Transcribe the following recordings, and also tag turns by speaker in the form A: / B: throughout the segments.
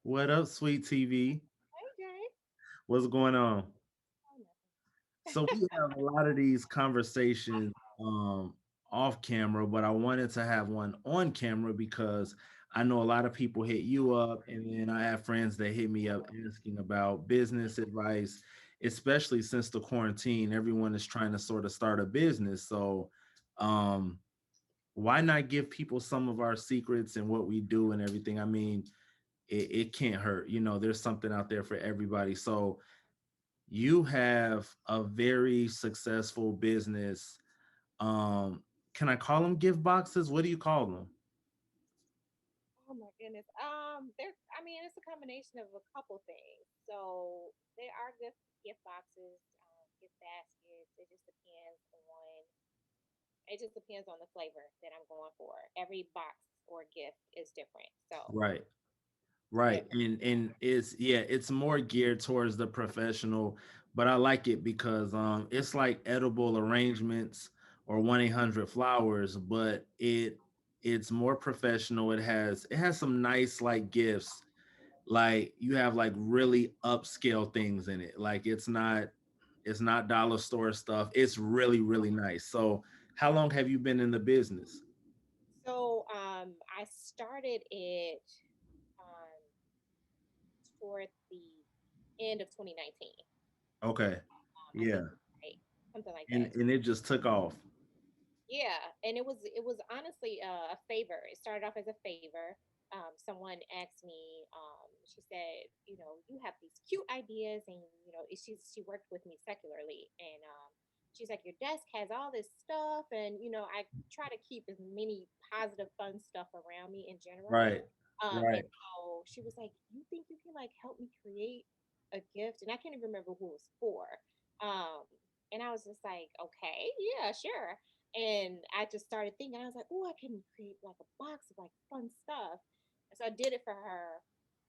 A: What up, sweet TV?
B: Hey Jay.
A: What's going on?
B: Oh,
A: So
B: nothing.
A: we have a lot of these conversations off camera, but I wanted to have one on camera because I know a lot of people hit you up, and then I have friends that hit me up asking about business advice, especially since the quarantine. Everyone is trying to sort of start a business. So um why not give people some of our secrets and what we do and everything? I mean, it can't hurt. There's something out there for everybody. So you have a very successful business. Can I call them gift boxes? What do you call them?
B: Oh my goodness. I mean, it's a combination of a couple things. So there are gift boxes, gift baskets. It just depends on the flavor that I'm going for. Every box or gift is different. So
A: Right.
B: yeah,
A: Right. And it's more geared towards the professional, but I like it because it's like edible arrangements or 1-800 flowers, but it's more professional. It has some nice like gifts. Like you have like really upscale things in it. Like it's not dollar store stuff. It's really, really nice. So how long have you been in the business?
B: I started it um toward the end of 2019.
A: Okay.
B: I think
A: Yeah.
B: right, something like
A: And
B: that.
A: and it just took off.
B: Yeah, and it was honestly a favor. It started off as a favor. Someone asked me. She said, you have these cute ideas, and she worked with me secularly, and she's like, your desk has all this stuff, and I try to keep as many positive, fun stuff around me in general.
A: Right.
B: And
A: Right.
B: so she was like, you think you can like help me create a gift? And I can't even remember who it was for. Um, and I was just like, okay, yeah, sure. And I just started thinking, I was like, oh, I can create like a box of like fun stuff. And so I did it for her.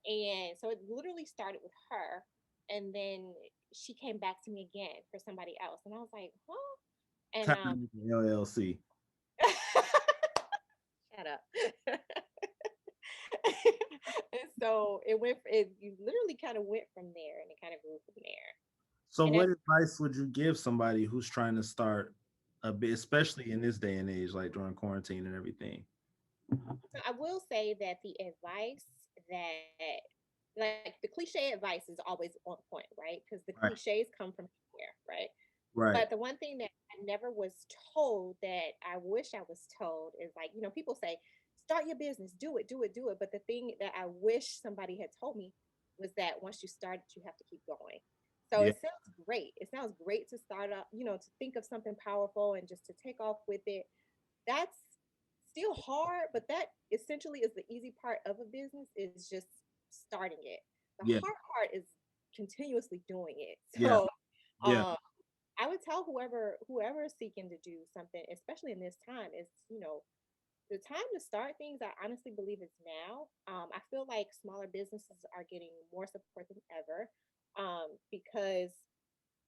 B: And so it literally started with her. And then she came back to me again for somebody else. And I was like, huh? And
A: Time LLC.
B: shut up. And so it you literally kind of went from there and it kind of grew from there.
A: So
B: And
A: what advice would you give somebody who's trying to start a bit, especially in this day and age, like during quarantine and everything?
B: I will say that the advice that, like the cliche advice is always on point, right? Because the
A: Right.
B: cliches come from here, right? But
A: Right.
B: the one thing that I never was told that I wish I was told is like, people say, start your business, do it, do it, do it. But the thing that I wish somebody had told me was that once you start it, you have to keep going. So
A: Yeah.
B: it sounds great. It sounds great to start up, to think of something powerful and just to take off with it. That's still hard, but that essentially is the easy part of a business is just starting it. The
A: Yeah.
B: hard part is continuously doing it.
A: Yeah.
B: So
A: Yeah.
B: um I would tell whoever is seeking to do something, especially in this time, is the time to start things. I honestly believe it's now. I feel like smaller businesses are getting more support than ever, because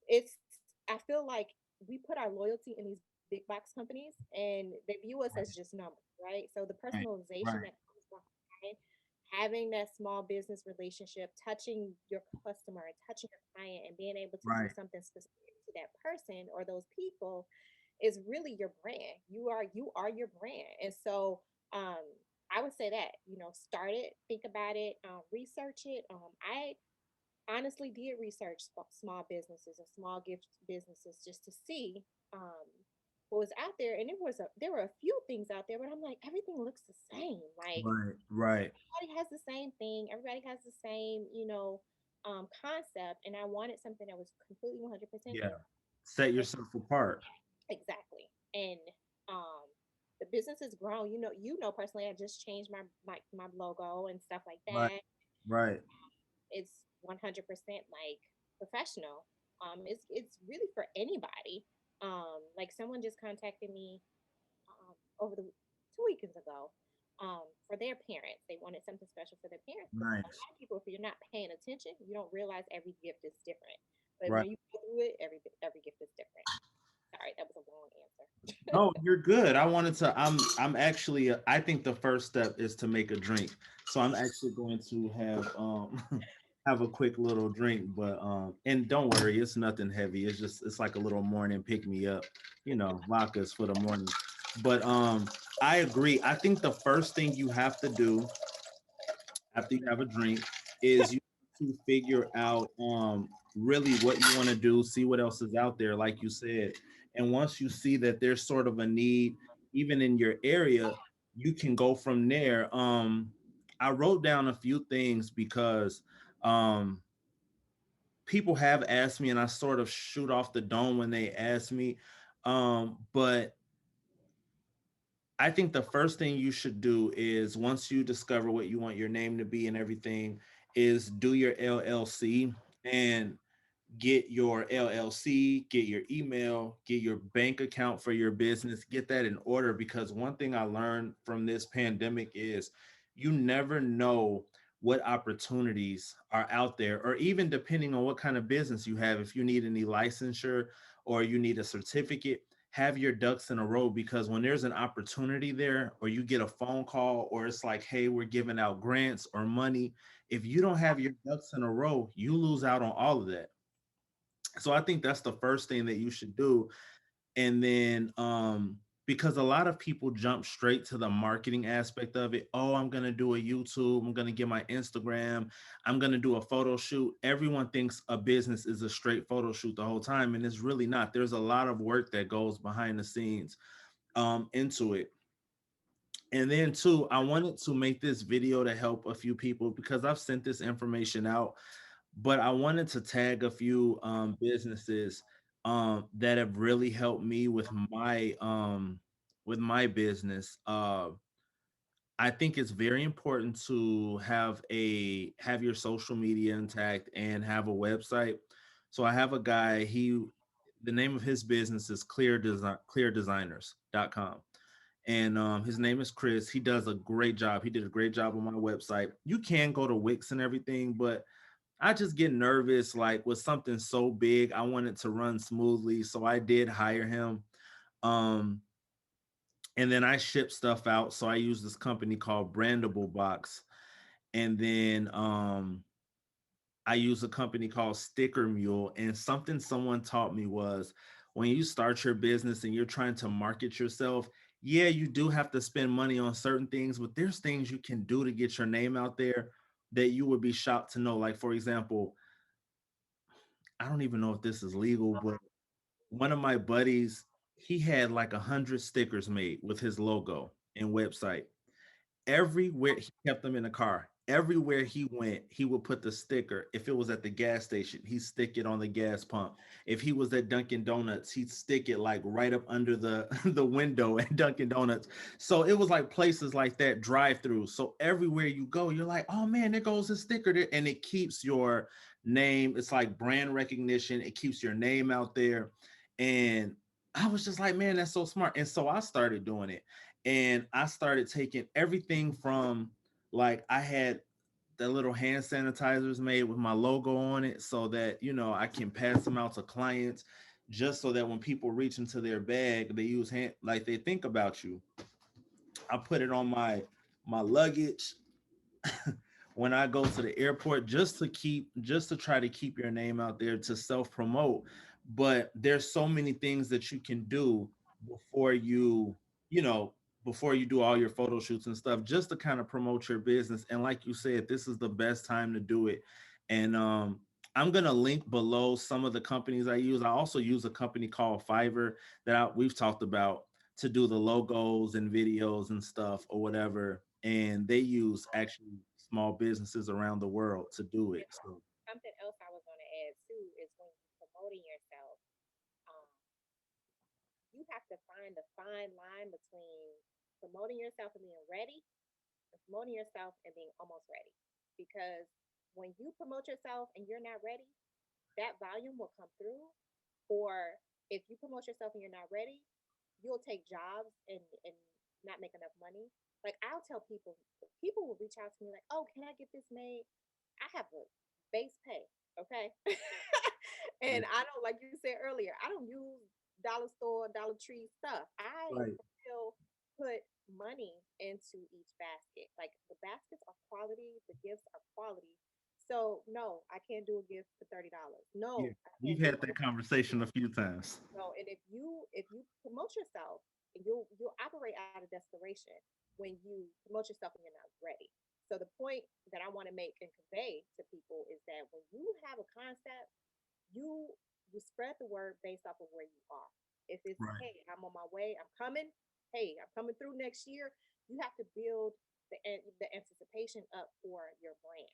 B: it's. I feel like we put our loyalty in these big box companies, and they view us as just numbers, right? So the
A: Right.
B: personalization
A: Right.
B: that comes behind having that small business relationship, touching your customer and touching your client, and being able to do
A: Right.
B: something specific to that person or those people is really your brand. You are your brand. And so um I would say that, start it, think about it, research it. I honestly did research small businesses and small gift businesses just to see um what was out there, and there were a few things out there, but I'm like, everything looks the same. Like
A: Right. Right.
B: everybody has the same thing. Everybody has the same, concept. And I wanted something that was completely 100%
A: Yeah.
B: different.
A: Set
B: And
A: yourself apart.
B: exactly. And um, the business has grown. Personally, I just changed my logo and stuff like
A: Right.
B: that.
A: Right.
B: It's 100% like professional. It's really for anybody. Like someone just contacted me over the 2 weekends ago, for their parents. They wanted something special for their parents because a
A: Nice.
B: lot of people, if you're not paying attention, you don't realize every gift is different. But
A: Right.
B: when you go through it, every gift is different. Sorry, that was a long answer.
A: No, you're good. I'm actually I think the first step is to make a drink. So I'm actually going to have have a quick little drink, but and don't worry, it's nothing heavy. It's like a little morning pick me up, vodkas for the morning. But I agree. I think the first thing you have to do after you have a drink is you have to figure out really what you want to do, see what else is out there, like you said. And once you see that there's sort of a need, even in your area, you can go from there. I wrote down a few things because um, people have asked me, and I sort of shoot off the dome when they ask me. But I think the first thing you should do is once you discover what you want your name to be and everything, is do your LLC and get your LLC, get your email, get your bank account for your business, get that in order. Because one thing I learned from this pandemic is you never know what opportunities are out there, or even depending on what kind of business you have, if you need any licensure or you need a certificate, have your ducks in a row, because when there's an opportunity there, or you get a phone call, or it's like, hey, we're giving out grants or money, if you don't have your ducks in a row, you lose out on all of that. So I think that's the first thing that you should do. And then because a lot of people jump straight to the marketing aspect of it. Oh, I'm going to do a YouTube, I'm going to get my Instagram, I'm going to do a photo shoot. Everyone thinks a business is a straight photo shoot the whole time, and it's really not. There's a lot of work that goes behind the scenes into it. And then too, I wanted to make this video to help a few people because I've sent this information out, but I wanted to tag a few businesses that have really helped me with my business. I think it's very important to have your social media intact and have a website. So I have a guy, the name of his business is cleardesigners.com. And his name is Chris. He does a great job. He did a great job on my website. You can go to Wix and everything, but I just get nervous. Like with something so big, I want it to run smoothly. So I did hire him. Um, and then I ship stuff out. So I use this company called Brandable Box. And then I use a company called Sticker Mule. And something someone taught me was when you start your business and you're trying to market yourself, yeah, you do have to spend money on certain things, but there's things you can do to get your name out there that you would be shocked to know. Like, for example, I don't even know if this is legal, but one of my buddies, he had like 100 stickers made with his logo and website. Everywhere he kept them in the car. Everywhere he went, he would put the sticker. If it was at the gas station, he'd stick it on the gas pump. If he was at Dunkin' Donuts, he'd stick it like right up under the the window at Dunkin' Donuts. So it was like places like that, drive-through. So everywhere you go, you're like, oh man, there goes a sticker there, and it keeps your name. It's like brand recognition. It keeps your name out there, and I was just like, man, that's so smart. And so I started doing it, and I started taking everything from, like, I had the little hand sanitizers made with my logo on it so that I can pass them out to clients, just so that when people reach into their bag, they use hand, like they think about you. I put it on my luggage when I go to the airport, just to try to keep your name out there, to self promote. But there's so many things that you can do before you know before you do all your photo shoots and stuff, just to kind of promote your business. And like you said, this is the best time to do it. And I'm gonna link below some of the companies I use. I also use a company called Fiverr that we've talked about, to do the logos and videos and stuff or whatever. And they use actually small businesses around the world to do it.
B: And
A: So
B: something else I was going to add too is when you're promoting yourself, um, you have to find a fine line between promoting yourself and being ready, and promoting yourself and being almost ready. Because when you promote yourself and you're not ready, that volume will come through. Or if you promote yourself and you're not ready, you'll take jobs and not make enough money. Like I'll tell people, people will reach out to me like, "Oh, can I get this made?" I have a base pay, okay? And I don't, like you said earlier, I don't use dollar store, Dollar Tree stuff. I
A: Right.
B: still put money into each basket. Like the baskets are quality, the gifts are quality. So no, I can't do a gift for $30.
A: Yeah.
B: No, I
A: We've
B: can't do
A: had
B: a
A: that conversation a few times.
B: no. And if you promote yourself, you'll operate out of desperation when you promote yourself and you're not ready. So the point that I want to make and convey to people is that when you have a concept, you you spread the word based off of where you are. If it's,
A: Right.
B: hey, I'm on my way, I'm coming, hey, I'm coming through next year, you have to build the anticipation up for your brand.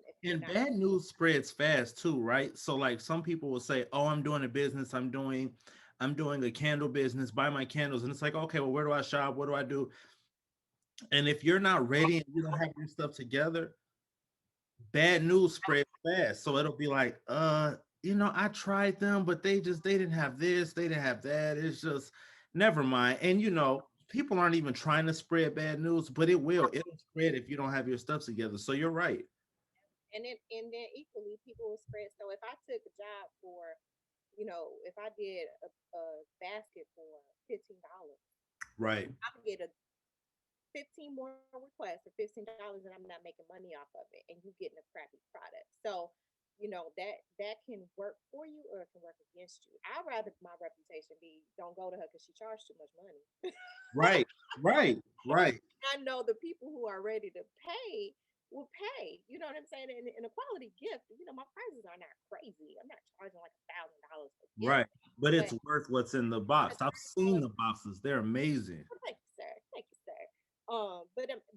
B: If you're
A: And
B: not,
A: bad news spreads fast too, right? So like some people will say, "Oh, I'm doing a business. I'm doing a candle business. Buy my candles." And it's like, "Okay, well, where do I shop? What do I do?" And if you're not ready and you don't have your stuff together, bad news spreads fast. So it'll be like, I tried them, but they didn't have this, they didn't have that. It's just never mind. And people aren't even trying to spread bad news, but it'll spread if you don't have your stuff together. So you're right.
B: and then equally people will spread. So if I took a job for, if I did a basket for $15,
A: Right.
B: I would get a 15 more requests for $15 and I'm not making money off of it and you getting a crappy product. So, that can work for you or it can work against you. I'd rather my reputation be don't go to her because she charged too much money.
A: Right. Right. Right.
B: I know the people who are ready to pay will pay. You know what I'm saying? And a quality gift, my prices are not crazy. I'm not charging like $1,000 for a gift,
A: Right. But
B: but
A: it's worth what's in the box. I've seen the boxes. They're amazing.
B: well, thank you, sir. Thank you, sir.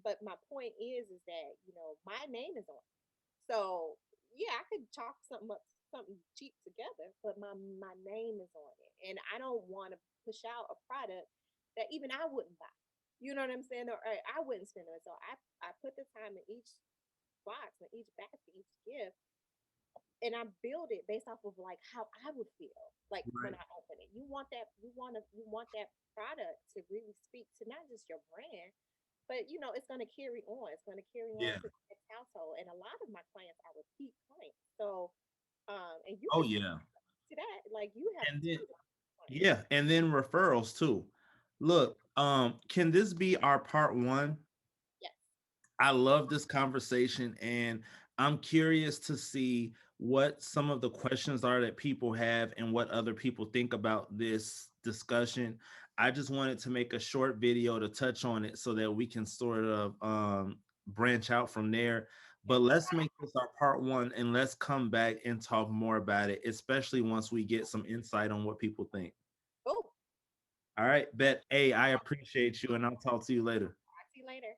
B: But my point is that my name is on it. So yeah, I could chalk something cheap together, but my name is on it, and I don't want to push out a product that even I wouldn't buy. You know what I'm saying? Or I wouldn't spend it. So I put the time in each box, in each basket, each gift, and I build it based off of like how I would feel like when
A: Right.
B: I open it. You want that product to really speak to not just your brand, but it's going to carry on. It's going to carry on
A: Yeah.
B: to the next household. And a lot of my clients are repeat clients. So, and you
A: Oh
B: can
A: yeah.
B: see that like you have
A: And then
B: tons of clients.
A: yeah, and then referrals too. Look, can this be our part one?
B: Yes.
A: I love this conversation, and I'm curious to see what some of the questions are that people have and what other people think about this discussion. I just wanted to make a short video to touch on it so that we can sort of branch out from there.
B: Yes.
A: But let's make this our part one and let's come back and talk more about it, especially once we get some insight on what people think.
B: Oh,
A: All right, Bet. Hey, I appreciate you, and I'll talk to you later.
B: talk to you later.